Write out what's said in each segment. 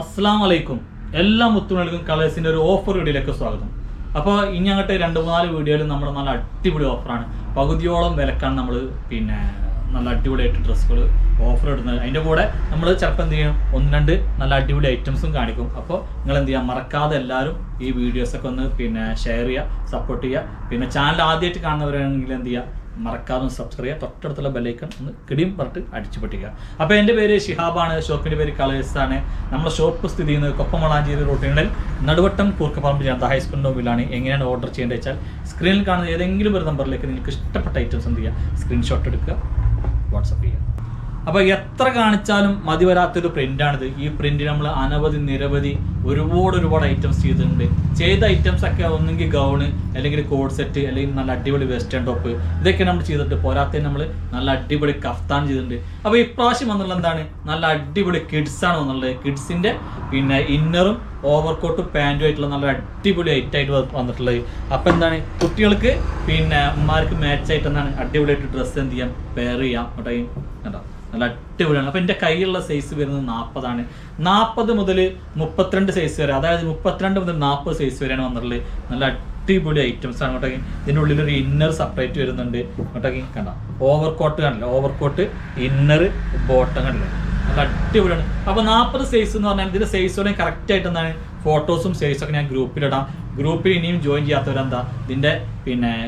അസ്സലാമു അലൈക്കും. എല്ലാ മുത്തുകൾക്കും കളേഴ്സിൻ്റെ ഒരു ഓഫർ വീഡിയോയിലേക്ക് സ്വാഗതം. അപ്പോൾ ഇനി അങ്ങോട്ട് 2-3 വീഡിയോയിൽ നമ്മൾ നല്ല അടിപൊളി ഓഫറാണ്. പകുതിയോളം വിലക്കാണ് നമ്മൾ നല്ല അടിപൊളിയായിട്ട് ഡ്രസ്സുകൾ ഓഫർ ഇടുന്നത്. അതിൻ്റെ കൂടെ നമ്മൾ ചിലപ്പോൾ എന്ത് ചെയ്യും, 1-2 നല്ല അടിപൊളി ഐറ്റംസും കാണിക്കും. അപ്പോൾ നിങ്ങൾ എന്ത് ചെയ്യുക, മറക്കാതെ എല്ലാവരും ഈ വീഡിയോസൊക്കെ ഒന്ന് ഷെയർ ചെയ്യുക, സപ്പോർട്ട് ചെയ്യുക. പിന്നെ ചാനൽ ആദ്യമായിട്ട് കാണുന്നവരാണെങ്കിൽ എന്ത് ചെയ്യുക, മറക്കാതെ സബ്സ്ക്രൈബ് ചെയ്യുക, തൊട്ടടുത്തുള്ള ബെല്ലൈക്കൺ ഒന്ന് കിടിയും പറഞ്ഞിട്ട് അടിച്ചു പൊട്ടിക്കുക. അപ്പോൾ എൻ്റെ പേര് ഷിഹാബാണ്, ഷോപ്പിൻ്റെ പേര് കളേഴ്സാണ്. നമ്മുടെ ഷോപ്പ് സ്ഥിതി ചെയ്യുന്നത് കൊപ്പമളാഞ്ചേരി റൂട്ടുകളിൽ നടുവട്ടം കൂർക്കപ്പറമ്പ് ജനത ഹൈസ്കൂളിൻ്റെ മുമ്പിലാണ്. എങ്ങനെയാണ് ഓർഡർ ചെയ്യേണ്ടത് വെച്ചാൽ സ്ക്രീനിൽ കാണുന്ന ഏതെങ്കിലും ഒരു നമ്പറിലേക്ക് നിങ്ങൾക്ക് ഇഷ്ടപ്പെട്ട ഐറ്റംസ് എന്ത് ചെയ്യുക, സ്ക്രീൻഷോട്ട് എടുക്കുക, വാട്സപ്പ് ചെയ്യുക. അപ്പോൾ എത്ര കാണിച്ചാലും മതി വരാത്തൊരു പ്രിൻ്റാണിത്. ഈ പ്രിൻ്റ് നമ്മൾ നിരവധി ഒരുപാട് ഐറ്റംസ് ചെയ്തിട്ടുണ്ട്. ചെയ്ത ഐറ്റംസൊക്കെ ഒന്നെങ്കിൽ ഗൗണ്, അല്ലെങ്കിൽ കോഡ് സെറ്റ്, അല്ലെങ്കിൽ നല്ല അടിപൊളി വെസ്റ്റേൺ ടോപ്പ്, ഇതൊക്കെ നമ്മൾ ചെയ്തിട്ട് പോരാത്തതിന് നമ്മൾ നല്ല അടിപൊളി കഫ്താൻ ചെയ്തിട്ടുണ്ട്. അപ്പോൾ ഇപ്രാവശ്യം വന്നുള്ളത് എന്താണ്, നല്ല അടിപൊളി കിഡ്സാണ് വന്നുള്ളത്. കിഡ്സിൻ്റെ ഇന്നറും ഓവർകോട്ടും പാൻറ്റും ആയിട്ടുള്ള നല്ല അടിപൊളി ഐറ്റായിട്ട് വന്നിട്ടുള്ളത്. അപ്പോൾ എന്താണ്, കുട്ടികൾക്ക് ഉമ്മാർക്ക് മാച്ചായിട്ട് എന്താണ് അടിപൊളിയായിട്ട് ഡ്രസ്സ് എന്ത് ചെയ്യാം, പെയർ ചെയ്യാം. കണ്ടോ, നല്ല അടിപൊളിയാണ്. അപ്പോൾ എൻ്റെ കയ്യിലുള്ള സൈസ് വരുന്നത് 40 40 മുതൽ 32 സൈസ് വരെ, അതായത് 32 മുതൽ 40 സൈസ് വരെയാണ് വന്നിട്ടുള്ളത്. നല്ല അടിപൊളി ഐറ്റംസ് ആണ് കേട്ടോ. ഇതിൻ്റെ ഉള്ളിലൊരു ഇന്നർ സെപ്പറേറ്റ് വരുന്നുണ്ട് കേട്ടോ. കണ്ടോ, ഓവർകോട്ട് കാണില്ല, ഓവർകോട്ട് ഇന്നർ ബോട്ടം കാണില്ല, നല്ല അടിപൊളിയാണ്. അപ്പോൾ 40 സൈസ് എന്ന് പറഞ്ഞാൽ ഇതിൻ്റെ സൈസോടെ കറക്റ്റായിട്ട് എന്താണ് ഫോട്ടോസും സൈസൊക്കെ ഞാൻ ഗ്രൂപ്പിലിടാം. ഗ്രൂപ്പിൽ ഇനിയും ജോയിൻ ചെയ്യാത്തവരെന്താ, ഇതിൻ്റെ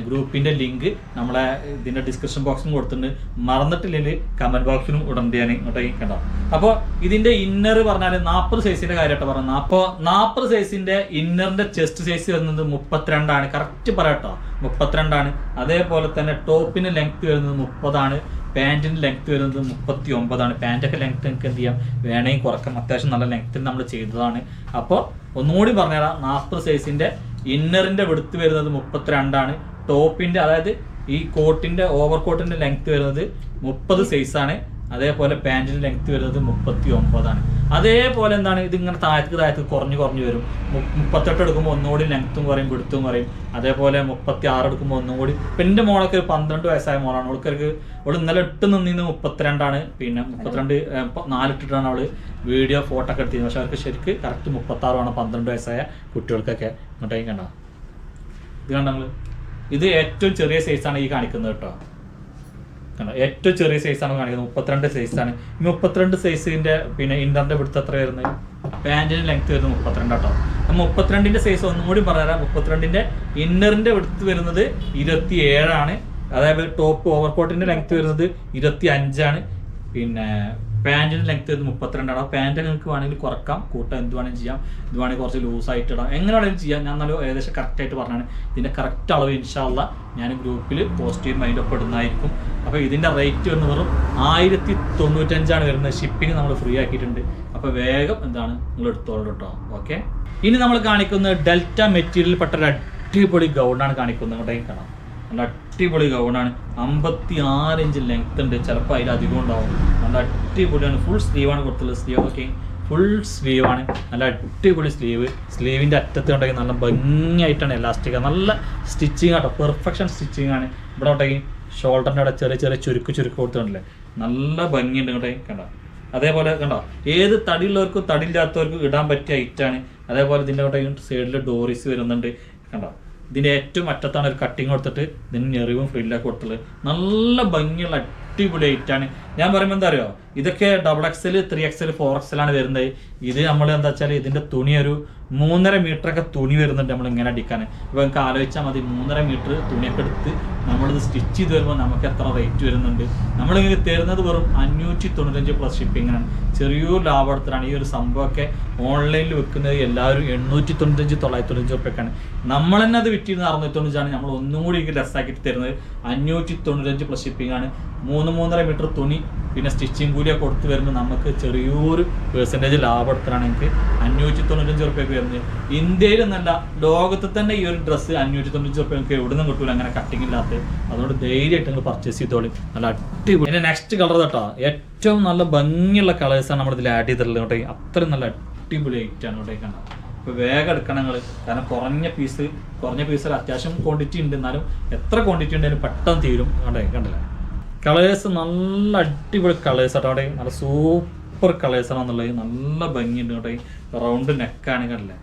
ഗ്രൂപ്പിൻ്റെ ലിങ്ക് നമ്മളെ ഇതിൻ്റെ ഡിസ്ക്രിപ്ഷൻ ബോക്സിലും കൊടുത്തിട്ടുണ്ട്. മറന്നിട്ടില്ലെങ്കിൽ കമൻറ്റ് ബോക്സിലും ഇടേണ്ടതാണ് ഇങ്ങോട്ട് കണ്ടോ. അപ്പോൾ ഇതിൻ്റെ ഇന്നർ പറഞ്ഞാൽ 40 സൈസിൻ്റെ കാര്യമായിട്ട് പറഞ്ഞു. അപ്പോൾ 40 സൈസിൻ്റെ ഇന്നറിൻ്റെ ചെസ്റ്റ് സൈസ് വരുന്നത് 32 കറക്റ്റ് പറയാട്ടോ, 32. അതേപോലെ തന്നെ ടോപ്പിൻ്റെ ലെങ്ത് വരുന്നത് 30, പാൻറ്റിൻ്റെ ലെങ്ത് വരുന്നത് 39. പാൻറ്റൊക്കെ ലെങ്ത് നിങ്ങൾക്ക് എന്ത് ചെയ്യാം, വേണമെങ്കിൽ കുറക്കാം, അത്യാവശ്യം നല്ല ലെങ്ത്തിൽ നമ്മൾ ചെയ്തതാണ്. അപ്പോൾ ഒന്നുകൂടി പറഞ്ഞുതരാം, 40 സൈസിൻ്റെ ഇന്നറിൻ്റെ വെടുത്ത് വരുന്നത് 32, ടോപ്പിൻ്റെ അതായത് ഈ കോട്ടിൻ്റെ ഓവർകോട്ടിൻ്റെ ലെങ്ത് വരുന്നത് 30 സൈസാണ്. അതേപോലെ പാൻറ്റിൻ്റെ ലെങ്ത് വരുന്നത് 39. അതേപോലെ എന്താണ്, ഇതിങ്ങനെ താഴത്ത് കുറഞ്ഞു വരും. 38 എടുക്കുമ്പോൾ ഒന്നുകൂടി ലെങ്ത്തും കുറയും, വെടുത്തും കുറയും. അതേപോലെ 36 എടുക്കുമ്പോൾ ഒന്നും കൂടി. ഇപ്പം എൻ്റെ മോളൊക്കെ 12 വയസ്സായ മോളാണ്. അവൾ ഇന്നലെ ഇട്ട് നിന്നിന്ന് 32, 32 4 ഇട്ടിട്ടാണ് അവൾ വീഡിയോ ഫോട്ടോ ഒക്കെ എടുത്തിരുന്നത്. പക്ഷെ അവർക്ക് ശരിക്ക് കറക്റ്റ് 36 12 വയസ്സായ കുട്ടികൾക്കൊക്കെ ഇങ്ങോട്ടേക്ക് കണ്ടോ. ഇത് കണ്ട നമ്മൾ, ഇത് ഏറ്റവും ചെറിയ സൈസാണ് ഈ കാണിക്കുന്നത് കേട്ടോ. ഏറ്റവും ചെറിയ സൈസാണ് കാണിക്കുന്നത്, 32 സൈസാണ്. ഈ 32 സൈസിൻ്റെ ഇന്നറിൻ്റെ വിടുത്ത് എത്ര വരുന്നത്, പാൻറ്റിൻ്റെ ലെങ്ത് വരുന്നത് 32 കേട്ടോ. 32ൻ്റെ സൈസ് ഒന്നും കൂടി പറയാം. 32ൻ്റെ ഇന്നറിൻ്റെ വിടുത്ത് വരുന്നത് 27, അതായത് ടോപ്പ് ഓവർകോട്ടിൻ്റെ ലെങ്ത് വരുന്നത് 25, പാൻറ്റിൻ്റെ ലെങ്ത് വരുന്നത് 32. പാൻറ്റ് നിങ്ങൾക്ക് വേണമെങ്കിൽ കുറക്കാം, കൂട്ടാം, എന്ത് വേണമെങ്കിലും ചെയ്യാം. ഇത് വേണമെങ്കിൽ കുറച്ച് ലൂസായിട്ട് ഇടാം, എങ്ങനെ വേണമെങ്കിലും ചെയ്യാം. ഞാൻ നല്ല ഏകദേശം കറക്റ്റായിട്ട് പറഞ്ഞാണ്. ഇതിൻ്റെ കറക്റ്റ് അളവ് ഇൻഷാ അല്ലാഹ് ഞാൻ ഗ്രൂപ്പിൽ പോസ്റ്റ് ചെയ്യുമ്പോൾ അതിൻ്റെ ഒപ്പം ഇടുന്നതായിരിക്കും. അപ്പോൾ ഇതിൻ്റെ റേറ്റ് വരുന്നത് വെറും 1095 വരുന്നത്. ഷിപ്പിംഗ് നമ്മൾ ഫ്രീ ആക്കിയിട്ടുണ്ട്. അപ്പോൾ വേഗം എന്താണ് നിങ്ങൾ എടുത്തോളൂ കേട്ടോ. ഓക്കെ, ഇനി നമ്മൾ കാണിക്കുന്നത് ഡെൽറ്റ മെറ്റീരിയൽ പെട്ട ഒരു അടിപൊളി ഗൗണാണ് കാണിക്കുന്നത്. ഇങ്ങോട്ടേക്ക് കാണാം, നല്ല അടിപൊളി ഗൗണാണ്. 56 ഇഞ്ച് ലെങ്ത് ഉണ്ട്, ചിലപ്പോൾ അതിലധികം ഉണ്ടാവും. നല്ല അടിപൊളിയാണ്. ഫുൾ സ്ലീവാണ് കൊടുത്തുള്ളത്. സ്ലീവ് ഒക്കെ ഫുൾ സ്ലീവാണ്, നല്ല അടിപൊളി സ്ലീവിൻ്റെ അറ്റത്ത് ഉണ്ടെങ്കിൽ നല്ല ഭംഗിയായിട്ടാണ് എലാസ്റ്റിക്, നല്ല സ്റ്റിച്ചിങ് ആട്ടോ, പെർഫെക്ഷൻ സ്റ്റിച്ചിങ് ആണ്. ഇവിടെ ഉണ്ടെങ്കിൽ ഷോൾഡറിൻ്റെ അവിടെ ചെറിയ ചുരുക്ക് കൊടുത്തിട്ടുണ്ടല്ലേ, നല്ല ഭംഗിയുണ്ട് ഇങ്ങോട്ടേക്ക് കണ്ടോ. അതേപോലെ കണ്ടോ, ഏത് തടിയുള്ളവർക്കും തടിയില്ലാത്തവർക്കും ഇടാൻ പറ്റിയ ഐറ്റാണ്. അതേപോലെ ഇതിൻ്റെ അവിടെ സൈഡിൽ ഡോറിസ് വരുന്നുണ്ട് കണ്ടോ. ഇതിൻ്റെ ഏറ്റവും അറ്റത്താണ് ഒരു കട്ടിങ് കൊടുത്തിട്ട് ഇതിന് ഞെറിവും ഫ്രില്ലൊക്കെ കൊടുത്തിട്ടുള്ളത്. നല്ല ഭംഗിയുള്ള അടിപൊളി ഐറ്റാണ്. ഞാൻ പറയുമ്പോൾ എന്താ അറിയോ, ഇതൊക്കെ XXL 3XL 4XL ആണ് വരുന്നത്. ഇത് നമ്മൾ എന്താ വെച്ചാൽ ഇതിൻ്റെ തുണി ഒരു 3.5 മീറ്ററൊക്കെ തുണി വരുന്നുണ്ട് നമ്മൾ ഇങ്ങനെ അടിക്കാൻ. അപ്പോൾ നിങ്ങൾക്ക് ആലോചിച്ചാൽ മതി, 3.5 മീറ്റർ തുണിയൊക്കെ എടുത്ത് നമ്മളിത് സ്റ്റിച്ച് ചെയ്ത് വരുമ്പോൾ നമുക്ക് എത്ര റേറ്റ് വരുന്നുണ്ട്. നമ്മളിങ്ങനെ തരുന്നത് വെറും 595 പ്ലസ് ഷിപ്പിങ്ങാണ്. ചെറിയൊരു ലാഭത്തിലാണ് ഈ ഒരു സംഭവമൊക്കെ ഓൺലൈനിൽ വെക്കുന്നത്. എല്ലാവരും 895 995 റുപ്യക്കാണ്. നമ്മൾ തന്നെ അത് വിറ്റിരുന്നത് 695 നമ്മൾ ഒന്നും കൂടി ലെസ്സാക്കിയിട്ട് തരുന്നത് 595 പ്ലസ് ഷിപ്പിങ്ങാണ്. 3.5 മീറ്റർ തുണി പിന്നെ സ്റ്റിച്ചിങ് കൂലിയൊക്കെ കൊടുത്ത് വരുമ്പോൾ നമുക്ക് ചെറിയൊരു പെർസെൻറ്റേജ് ലാഭത്തിലാണ് എനിക്ക് 595 റുപ്യക്ക് വരുന്നത്. ഇന്ത്യയിൽ എന്നല്ല, ലോകത്തിൽ തന്നെ ഈ ഒരു ഡ്രസ്സ് 595 റുപ്യ നമുക്ക് എവിടെ നിന്നും കിട്ടൂല, അങ്ങനെ കട്ടിങ് ഇല്ലാത്ത. അതുകൊണ്ട് ധൈര്യമായിട്ട് നിങ്ങൾ പർച്ചേസ് ചെയ്തോളി, നല്ല അടിപൊളി. പിന്നെ നെക്സ്റ്റ് കളർ കേട്ടോ, ഏറ്റവും നല്ല ഭംഗിയുള്ള കളേഴ്സാണ് നമ്മളിതിൽ ആഡ് ചെയ്തിട്ടുള്ളത് കേട്ടോ. അത്രയും നല്ല അടിപൊളി ഐറ്റാണ് ഇവിടേക്ക് കണ്ടോ. ഇപ്പോൾ വേഗം എടുക്കണം നിങ്ങൾ, കാരണം കുറഞ്ഞ പീസിൽ അത്യാവശ്യം ക്വാണ്ടിറ്റി ഉണ്ട്. എന്നാലും എത്ര ക്വാണ്ടിറ്റി ഉണ്ടെങ്കിലും പെട്ടെന്ന് തീരും. കണ്ടില്ലേ, കളേഴ്സ് നല്ല അടിപൊളി കളേഴ്സ് ആട്ടോ. അവിടെ നല്ല സൂപ്പർ കളേഴ്സാണെന്നുള്ളത്. നല്ല ഭംഗിയുണ്ട് കേട്ടോ. ഈ റൗണ്ട് നെക്കാണ് കണ്ടല്ലേ,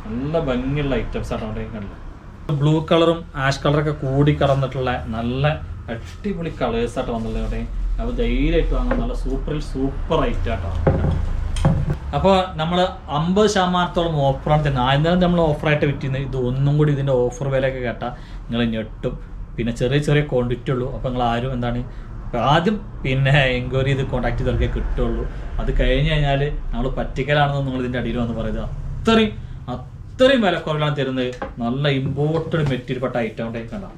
നല്ല ഭംഗിയുള്ള ഐറ്റംസ് ആണ് അവിടെ കണ്ടല്ലേ. ബ്ലൂ കളറും ആഷ് കളറൊക്കെ കൂടി കലർന്നിട്ടുള്ള നല്ല അടിപൊളി കളേഴ്സായിട്ട് വന്നുള്ളത് കേട്ടോ. അപ്പോൾ ധൈര്യമായിട്ട് വാങ്ങാൻ നല്ല സൂപ്പർ ഐറ്റം ആട്ടോ. അപ്പോൾ നമ്മൾ 50% ഓഫറാണ് തന്നെ. ആദ്യം നമ്മൾ ഓഫറായിട്ട് വിറ്റിരുന്നത്. ഇത് ഒന്നും കൂടി ഇതിൻ്റെ ഓഫർ വിലയൊക്കെ കേട്ടാൽ നിങ്ങൾ ഞെട്ടും. പിന്നെ ചെറിയ ക്വാണ്ടിറ്റി ഉള്ളൂ. അപ്പോൾ നിങ്ങൾ ആരും എന്താണ് ആദ്യം പിന്നെ എൻക്വയറി ചെയ്ത് കോൺടാക്ട് ചെയ്തവർക്കേ കിട്ടുള്ളൂ. അത് കഴിഞ്ഞ് കഴിഞ്ഞാൽ നമ്മൾ പറ്റിക്കലാണെന്ന് നിങ്ങൾ ഇതിൻ്റെ അടിയിൽ വന്ന് പറയുന്നത്. അത്രയും വിലക്കുറവിലാണ് തരുന്നത്. നല്ല ഇമ്പോർട്ടഡ് മെറ്റീരിയൽ പെട്ട ഐറ്റം കൊണ്ടേ കണ്ടാ.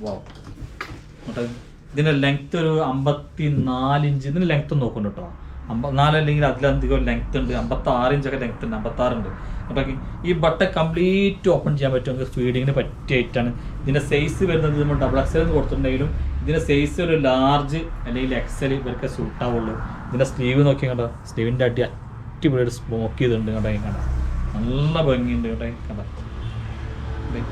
വാ ഇതിൻ്റെ ലെങ്ത്ത് ഒരു 54 ഇഞ്ച്. ഇതിന് ലെങ്ത്ത് നോക്കുന്നുണ്ട് കേട്ടോ. 54 അല്ലെങ്കിൽ അതിലധികം ലെങ്ത്ത് ഉണ്ട്. 56 ഇഞ്ചൊക്കെ ലെങ്ത്ത് ഉണ്ട്, 56 ഉണ്ട് കേട്ടോ. ഈ ബട്ടൺ കംപ്ലീറ്റ് ഓപ്പൺ ചെയ്യാൻ പറ്റും. നമുക്ക് ഫീഡിങ്ങിന് പറ്റിയ ഐറ്റാണ്. ഇതിൻ്റെ സൈസ് വരുന്നത് നമ്മൾ XXL എന്ന് കൊടുത്തിട്ടുണ്ടെങ്കിലും ഇതിൻ്റെ സൈസ് ഒരു ലാർജ് അല്ലെങ്കിൽ XL ഇവർക്ക് സൂട്ടാവുള്ളൂ. ഇതിൻ്റെ സ്ലീവ് നോക്കി കണ്ടോ. സ്ലീവിൻ്റെ അടിപൊളിയായിട്ട് സ്മോക്ക് ചെയ്തിട്ടുണ്ട് കേട്ടോ. കണ്ടോ നല്ല ഭംഗിയുണ്ട് കേട്ടോ. കണ്ടോ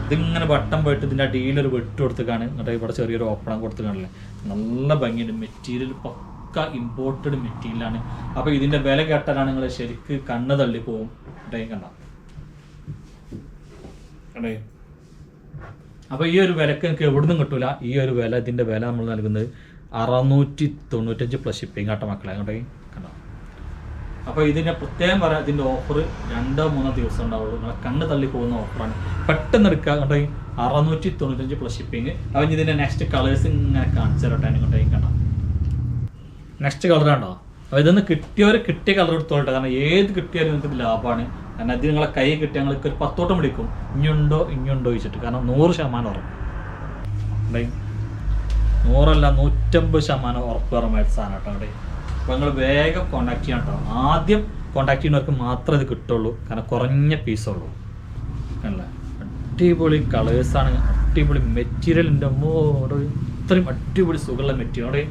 ഇതിങ്ങനെ ബട്ടൺ പോയിട്ട് ഇതിൻ്റെ അടിയിലൊരു വെട്ട് കൊടുത്തേക്കാണ് കേട്ടോ. ഇവിടെ ചെറിയൊരു ഓപ്പൺ കൊടുത്തേക്കാണല്ലേ. നല്ല ഭംഗിയുണ്ട്. മെറ്റീരിയൽ പക്ക ഇമ്പോർട്ടഡ് മെറ്റീരിയലാണ്. അപ്പോൾ ഇതിൻ്റെ വില കേട്ടാലാണ് നിങ്ങൾ ശരിക്ക് കണ്ണ് തള്ളി പോകും കേട്ടോ. കണ്ടോ കണ്ടേ. അപ്പോൾ ഈ ഒരു വിലക്ക് നിങ്ങൾക്ക് എവിടെ നിന്നും കിട്ടൂല. ഈ ഒരു വില ഇതിൻ്റെ വില നമ്മൾ നൽകുന്നത് 695 പ്ലസ് ഷിപ്പിംഗ് ആട്ടോ മക്കളെ. അങ്ങോട്ടേ കണ്ടോ. അപ്പോൾ ഇതിൻ്റെ പ്രത്യേകം പറയാം, ഇതിൻ്റെ ഓഫർ 2-3 ദിവസം ഉണ്ടാവുള്ളൂ. നിങ്ങളെ കണ്ണ് തള്ളി പോകുന്ന ഓഫറാണ്. പെട്ടെന്ന് എടുക്കുക കേട്ടോ. 695 പ്ലസ് ഷിപ്പിംഗ്. അപ്പോൾ ഇതിൻ്റെ നെക്സ്റ്റ് കളേഴ്സ് ഇങ്ങനെ കാണിച്ചു തരട്ടെ. ഇങ്ങോട്ടേ കണ്ടോ. നെക്സ്റ്റ് കളർ കണ്ടോ. അപ്പോൾ ഇതൊന്ന് കിട്ടിയ കളർ എടുത്തോളട്ടെ. കാരണം ഏത് കിട്ടിയാലും നിങ്ങൾക്ക് ഇത് ലാഭമാണ്. കാരണം ഇത് നിങ്ങളെ കൈ കിട്ടിയാൽ നിങ്ങൾക്ക് ഒരു 10 വട്ടം പിടിക്കും ഇനിയുണ്ടോ ചോദിച്ചിട്ട്. കാരണം 100% ഉറപ്പ് 100 അല്ല 150% ഉറപ്പ് പറയുന്ന സാധനം കേട്ടോ അവിടെ. അപ്പോൾ നിങ്ങൾ വേഗം കോൺടാക്ട് ചെയ്യണം കേട്ടോ. ആദ്യം കോൺടാക്ട് ചെയ്യുന്നവർക്ക് മാത്രമേ ഇത് കിട്ടുള്ളൂ. കാരണം കുറഞ്ഞ പീസുള്ളൂ അല്ലേ. അടിപൊളി കളേഴ്സാണ്, അടിപൊളി മെറ്റീരിയൽ. എൻ്റെ ഇത്രയും അടിപൊളി സുഖമുള്ള മെറ്റീരിയൽ അവിടെ.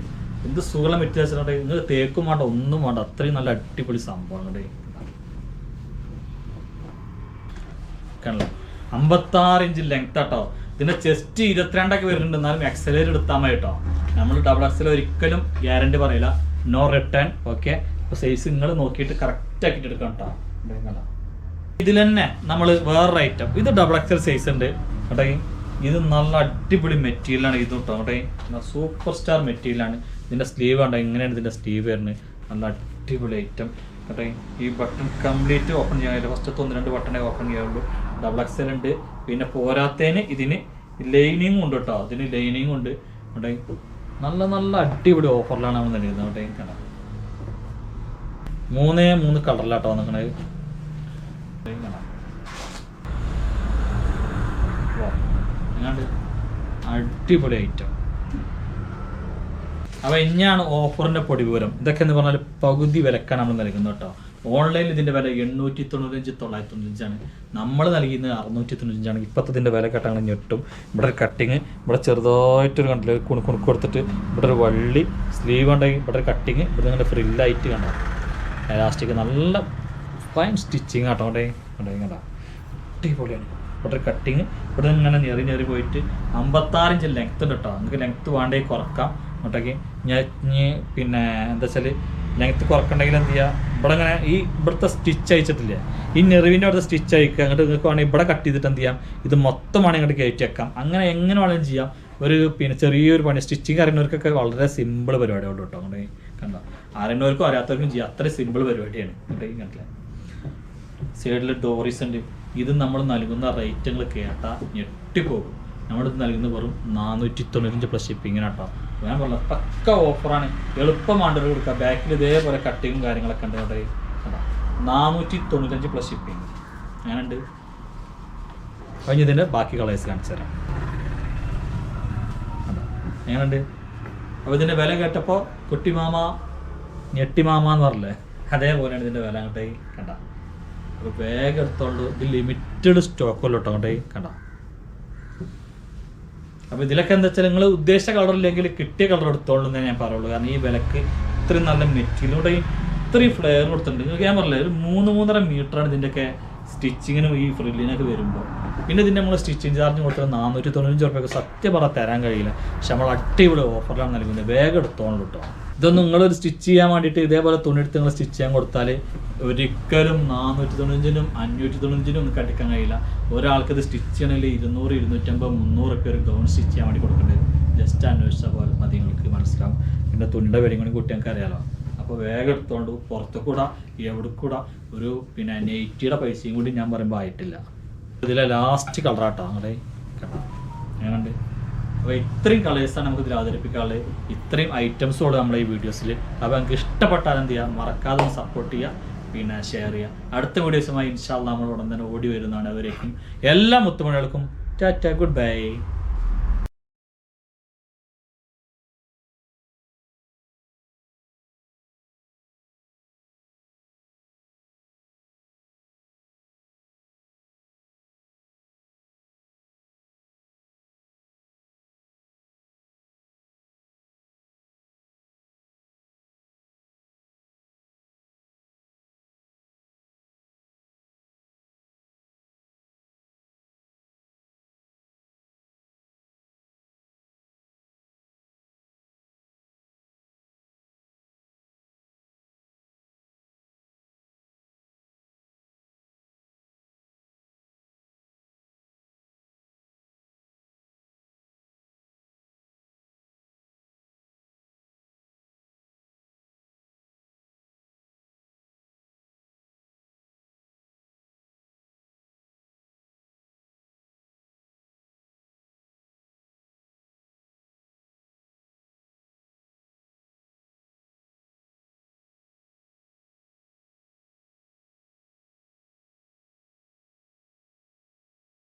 എന്ത് സുഖമുള്ള മെറ്റീരിയൽ വെച്ചിട്ടുണ്ടെങ്കിൽ നിങ്ങൾ തേക്കും വേണ്ട ഒന്നും വേണ്ട. അത്രയും നല്ല അടിപൊളി സംഭവമാണ് അവിടെ. 56 ഇഞ്ച് ലെങ്ത് ആട്ടോ. ഇതിന്റെ ചെസ്റ്റ് 22 വരുന്നുണ്ട്. എന്നാലും XL എടുത്താൽ മതി കേട്ടോ. നമ്മൾ XXL ഒരിക്കലും ഗ്യാരണ്ടി പറയില്ല. No return. ഓക്കെ. അപ്പോൾ സൈസ് നിങ്ങൾ നോക്കിയിട്ട് കറക്റ്റ് ആക്കിയിട്ട് എടുക്കണം കേട്ടോ. ഇതിൽ തന്നെ നമ്മൾ വേറൊരു ഐറ്റം. ഇത് XXL സൈസ് ഉണ്ട് കേട്ടോ. ഇത് നല്ല അടിപൊളി മെറ്റീരിയലാണ്. ഇത് കേട്ടോ കേട്ടോ. സൂപ്പർ സ്റ്റാർ മെറ്റീരിയലാണ്. ഇതിൻ്റെ സ്ലീവ് കണ്ടോ. ഇങ്ങനെയാണ് ഇതിൻ്റെ സ്ലീവ് വരുന്നത്. നല്ല അടിപൊളി ഐറ്റം കേട്ടോ. ഈ ബട്ടൺ കംപ്ലീറ്റ് ഓപ്പൺ ചെയ്യാൻ ഫസ്റ്റത്തെ 1-2 ബട്ടണേ ഓപ്പൺ ചെയ്യാറുള്ളൂ. XXL ഉണ്ട്. പിന്നെ പോരാത്തതിന് ഇതിന് ലൈനിങ് ഉണ്ട് കേട്ടോ. ഇതിന് ലൈനിങ് ഉണ്ട് കേട്ടോ. നല്ല അടിപൊളി ഓഫറിലാണ് നമ്മൾ നൽകുന്നത് കേട്ടോ. കാണാം 3 കളറിലാട്ടോ നിങ്ങള് കാണാം. അടിപൊളി ഐറ്റം. അപ്പോൾ ഇനിയാണ് ഓഫറിൻ്റെ പൊടി വിവരം. ഇതൊക്കെ എന്ന് പറഞ്ഞാൽ പകുതി വിലക്കാണ് നമ്മൾ നൽകുന്നത് കേട്ടോ. ഓൺലൈനിൽ ഇതിൻ്റെ വില 895-995 നമ്മൾ നൽകുന്നത് 695. ഇപ്പോഴത്തെ ഇതിൻ്റെ വില കേട്ടാണ് ഞെട്ടും. ഇവിടെ ഒരു കട്ടിങ്, ഇവിടെ ചെറുതായിട്ടൊരു കണ്ടില്ല കുണുക്ക് കൊടുത്തിട്ട് ഇവിടെ ഒരു വള്ളി സ്ലീവ് ഉണ്ടെങ്കിൽ ഇവിടെ ഒരു കട്ടിങ്, ഇവിടെ നിങ്ങളുടെ ഫ്രില്ലായിട്ട് കണ്ടോ. എലാസ്റ്റിക് നല്ല ഫൈൻ സ്റ്റിച്ചിങ് ആട്ടോ. അവിടെ കണ്ടോ അടിപൊളിയാണ്. ഇവിടെ ഒരു കട്ടിങ്, ഇവിടെ ഇങ്ങനെ ഞെറി പോയിട്ട് 56 ഇഞ്ച് ലെങ്ത്ത് ഉണ്ട് കേട്ടോ. നിങ്ങൾക്ക് ലെങ്ത്ത് വേണ്ടേ കുറക്കാം അങ്ങോട്ടേക്ക്. പിന്നെ എന്താ വെച്ചാൽ ലെങ്ത്ത് കുറക്കണ്ടെങ്കിൽ എന്ത് ചെയ്യുക, ഇവിടെ ഇങ്ങനെ ഇവിടുത്തെ സ്റ്റിച്ച് അയച്ചിട്ടില്ല, ഈ നെറിവിൻ്റെ അവിടുത്തെ സ്റ്റിച്ച് അയക്കുക. അങ്ങോട്ട് നിങ്ങൾക്ക് വേണമെങ്കിൽ ഇവിടെ കട്ട് ചെയ്തിട്ട് എന്ത് ചെയ്യാം, ഇത് മൊത്തമാണ് ഇങ്ങോട്ട് കയറ്റി വെക്കാം. അങ്ങനെ എങ്ങനെ വേണമെങ്കിലും ചെയ്യാം. പിന്നെ ചെറിയൊരു പണി. സ്റ്റിച്ചിങ് അറിയുന്നവർക്കൊക്കെ വളരെ സിമ്പിൾ പരിപാടിയോട് കേട്ടോ. അങ്ങോട്ട് കണ്ടോ. അറിയുന്നവർക്കും അറിയാത്തവർക്കും ചെയ്യാം. അത്രയും സിമ്പിൾ പരിപാടിയാണ്. അങ്ങോട്ടേക്ക് കണ്ടില്ല. സൈഡിൽ ഡോറീസ് ഉണ്ട്. ഇത് നമ്മൾ നൽകുന്ന റേറ്റുകൾ കേട്ടാൽ ഞെട്ടിപ്പോകും. നമ്മളിത് നൽകുന്നത് വെറും 495 പ്ലസ് ഷിപ്പിങ്ങിനാട്ടോ. ഞാൻ പറഞ്ഞത് പക്ക ഓഫറാണ്. എളുപ്പമാണ് കൊടുക്കുക. ബാക്കിൽ ഇതേപോലെ കട്ടിങ്ങും കാര്യങ്ങളൊക്കെ ഉണ്ട്. അവിടെ 495 പ്ലസ് ഷിപ്പിങ്. അങ്ങനെയുണ്ട്. കഴിഞ്ഞതിൻ്റെ ബാക്കി കളേഴ്സ് കാണിച്ചു തരാം. എങ്ങനെയുണ്ട്. അപ്പോൾ ഇതിൻ്റെ വില കേട്ടപ്പോൾ കുട്ടിമാമ ഞെട്ടിമാമ എന്ന് പറഞ്ഞില്ലേ, അതേപോലെയാണ് ഇതിൻ്റെ വില. അങ്ങോട്ടേ കണ്ട. അപ്പോൾ വേഗം എടുത്തോണ്ട്. ഇത് ലിമിറ്റഡ് സ്റ്റോക്കുള്ളൂ കേട്ടോ. അങ്ങോട്ടേ കണ്ട. അപ്പോൾ ഇതിലൊക്കെ എന്താ വെച്ചാൽ നിങ്ങൾ ഉദ്ദേശിച്ച കളറില്ലെങ്കിൽ കിട്ടിയ കളർ എടുത്തോളൂ എന്നേ ഞാൻ പറയുള്ളൂ. കാരണം ഈ വിലക്ക് ഇത്രയും നല്ല മെറ്റീരിയലൂടെ ഇത്രയും ഫ്ലെയർ കൊടുത്തിട്ടുണ്ട്. നിങ്ങൾക്ക് ഞാൻ പറഞ്ഞില്ലേ, ഒരു 3-3.5 മീറ്ററാണ് ഇതിൻ്റെയൊക്കെ സ്റ്റിച്ചിങ്ങിനും ഈ ഫ്രില്ലിനൊക്കെ വരുമ്പോൾ. പിന്നെ ഇതിൻ്റെ നമ്മൾ സ്റ്റിച്ചിങ് ചാർജ് കൊടുത്തത് 495 രൂപയ്ക്ക് സത്യം പറഞ്ഞാൽ തരാൻ കഴിയില്ല. പക്ഷെ നമ്മൾ അടിപൊളി ഓഫറിലാണ് നൽകുന്നത്. വേഗം എടുത്തോളൂ കേട്ടോ. ഇതൊന്നും നിങ്ങളൊരു സ്റ്റിച്ച് ചെയ്യാൻ വേണ്ടിയിട്ട് ഇതേപോലെ തുണി എടുത്ത് നിങ്ങൾ സ്റ്റിച്ച് ചെയ്യാൻ കൊടുത്താൽ ഒരിക്കലും 495-നും 595-നും ഒന്നും കട്ടിക്കാൻ കഴിയില്ല. ഒരാൾക്ക് ഇത് സ്റ്റിച്ച് ചെയ്യണമെങ്കിൽ 200, 250, 300 ഒരു ഗൗൺ സ്റ്റിച്ച് ചെയ്യാൻ വേണ്ടി കൊടുക്കേണ്ടി വരും. ജസ്റ്റ് അന്വേഷിച്ചാൽ പോലെ മതി, നിങ്ങൾക്ക് മനസ്സിലാവും. പിന്നെ തുണിയുടെ വിലയും കൂടി കുട്ടികൾക്ക് അറിയാലോ. അപ്പോൾ വേഗം എടുത്തോണ്ട് പുറത്തു കൂടെ എവിടെ കൂടെ ഒരു പിന്നെ നെയ്റ്റിയുടെ പൈസയും കൂടി ഞാൻ പറയുമ്പോൾ ആയിട്ടില്ല. ഇതിലെ ലാസ്റ്റ് കളറാട്ടോ അങ്ങോട്ടേ കേട്ടോ അങ്ങനെയുണ്ട്. അപ്പോൾ ഇത്രയും കളേഴ്സാണ് നമുക്ക് ഇതിൽ അവതരിപ്പിക്കാനുള്ളത്. ഇത്രയും ഐറ്റംസോട് നമ്മുടെ ഈ വീഡിയോസിൽ. അപ്പോൾ നിങ്ങൾക്ക് ഇഷ്ടപ്പെട്ടാൽ എന്ത് ചെയ്യുക, മറക്കാതെ സപ്പോർട്ട് ചെയ്യുക, പിന്നെ ഷെയർ ചെയ്യുക. അടുത്ത വീഡിയോസുമായി ഇൻഷാ അല്ലാഹ് നമ്മൾ ഉടൻ തന്നെ ഓടി വരുന്നതാണ്. അവരേക്കും എല്ലാ മുത്തുമണികൾക്കും ടാറ്റ, ഗുഡ് ബൈ.